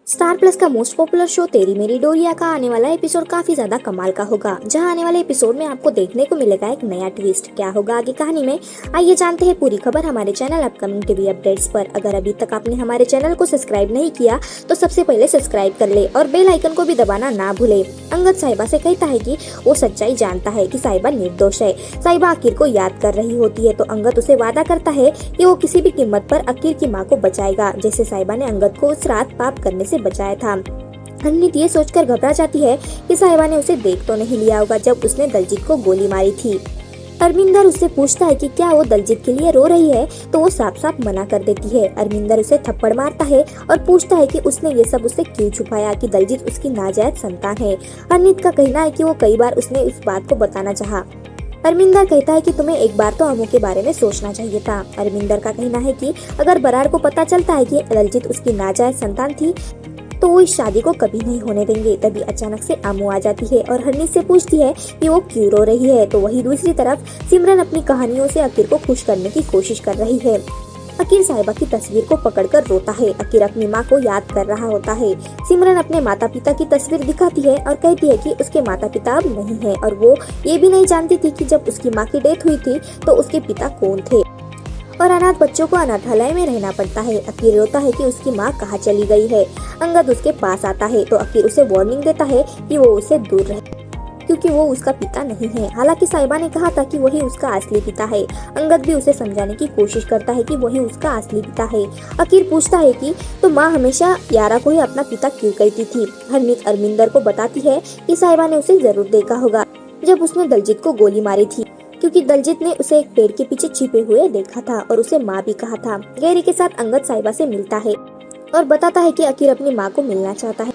Star plus का most popular show तेरी मेरी डोरिया का आने वाला एपिसोड काफी ज्यादा कमाल का होगा, जहां आने वाले एपिसोड में आपको देखने को मिलेगा एक नया ट्विस्ट। क्या होगा आगे कहानी में, आइए जानते हैं पूरी खबर हमारे चैनल अपकमिंग टीवी अपडेट्स पर। अगर अभी तक आपने हमारे चैनल को सब्सक्राइब नहीं किया तो सबसे पहले सब्सक्राइब कर ले और बेल आइकन को भी दबाना ना भूले। अंगद साहिबा से कहता है कि वो सच्चाई जानता है कि साहिबा निर्दोष है। साहिबा अकीर को याद कर रही होती है तो अंगद उसे वादा करता है कि वो किसी भी कीमत पर अकीर की माँ को बचाएगा, जैसे साहिबा ने अंगद को उस रात पाप करने से बचाया था। हरनीत ये सोचकर घबरा जाती है कि साहिबा ने उसे देख तो नहीं लिया होगा जब उसने दलजीत को गोली मारी थी। अरमिंदर उससे पूछता है कि क्या वो दलजीत के लिए रो रही है, तो वो साफ साफ मना कर देती है। अरमिंदर उसे थप्पड़ मारता है और पूछता है कि उसने ये सब उससे क्यों छुपाया कि दलजीत उसकी नाजायज संतान है। हरनीत का कहना है कि वो कई बार उसने इस बात को बताना चाहा। अरमिंदर कहता है कि तुम्हें एक बार तो अमू के बारे में सोचना चाहिए था। अरमिंदर का कहना है कि अगर बरार को पता चलता है कि दलजीत उसकी नाजायज संतान थी तो वो इस शादी को कभी नहीं होने देंगे। तभी अचानक से आमू आ जाती है और हरनीत से पूछती है कि वो क्यों रो रही है। तो वही दूसरी तरफ सिमरन अपनी कहानियों से अकीर को खुश करने की कोशिश कर रही है। अकीर साहिबा की तस्वीर को पकड़कर रोता है। अकीर अपनी माँ को याद कर रहा होता है। सिमरन अपने माता पिता की तस्वीर दिखाती है और कहती है कि उसके माता पिता अब नहीं है और वो ये भी नहीं जानती थी कि जब उसकी माँ की डेथ हुई थी तो उसके पिता कौन थे और अनाथ बच्चों को अनाथालय में रहना पड़ता है। अकीर रोता है कि उसकी माँ कहाँ चली गई है। अंगद उसके पास आता है तो अकीर उसे वार्निंग देता है कि वो उसे दूर रहे क्योंकि वो उसका पिता नहीं है। हालांकि साहिबा ने कहा था कि वही उसका असली पिता है। अंगद भी उसे समझाने की कोशिश करता है कि वही उसका असली पिता है। अकीर पूछता है कि तो माँ हमेशा यारा को ही अपना पिता क्यों कहती थी। हरनीत अरमिंदर को बताती है कि साहिबा ने उसे जरूर देखा होगा जब उसने दलजीत को गोली मारी थी, क्योंकि दलजीत ने उसे एक पेड़ के पीछे छिपे हुए देखा था और उसे माँ भी कहा था। गैरी के साथ अंगद साहिबा से मिलता है और बताता है कि अकीर अपनी माँ को मिलना चाहता है।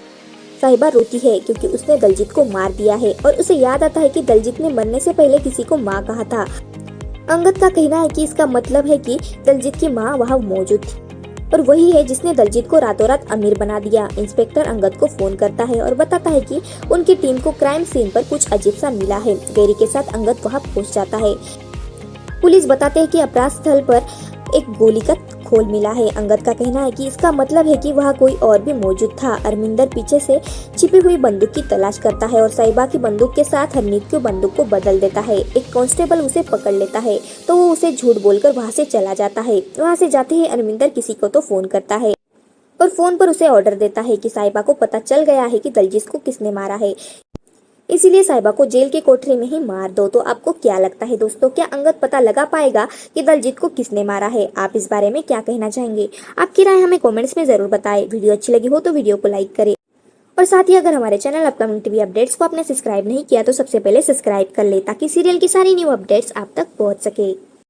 साहिबा रोती है क्योंकि उसने दलजीत को मार दिया है और उसे याद आता है कि दलजीत ने मरने से पहले किसी को माँ कहा था। अंगद का कहना है कि इसका मतलब है कि दलजीत की माँ वहाँ मौजूद थी और वही है जिसने दलजीत को रातों रात अमीर बना दिया। इंस्पेक्टर अंगद को फोन करता है और बताता है कि उनकी टीम को क्राइम सीन पर कुछ अजीब सा मिला है। गैरी के साथ अंगद वहां पहुंच जाता है। पुलिस बताते हैं कि अपराध स्थल पर एक गोली का खोल मिला है। अंगद का कहना है कि इसका मतलब है कि वहाँ कोई और भी मौजूद था। अरमिंदर पीछे से छिपी हुई बंदूक की तलाश करता है और साहिबा की बंदूक के साथ हरनीत की बंदूक को बदल देता है। एक कांस्टेबल उसे पकड़ लेता है तो वो उसे झूठ बोलकर वहाँ से चला जाता है। वहाँ से जाते ही अरमिंदर किसी को तो फोन करता है और फोन पर उसे ऑर्डर देता है कि साहिबा को पता चल गया है कि दलजीत को किसने मारा है, इसीलिए साहिबा को जेल के कोठरी में ही मार दो। तो आपको क्या लगता है दोस्तों, क्या अंगद पता लगा पाएगा कि दलजीत को किसने मारा है? आप इस बारे में क्या कहना चाहेंगे? आपकी राय हमें कमेंट्स में जरूर बताएं। वीडियो अच्छी लगी हो तो वीडियो को लाइक करें और साथ ही अगर हमारे चैनल अपकमिंग टीवी अपडेट्स को आपने सब्सक्राइब नहीं किया तो सबसे पहले सब्सक्राइब कर ले ताकि सीरियल की सारी न्यू अपडेट्स आप तक पहुंच सके।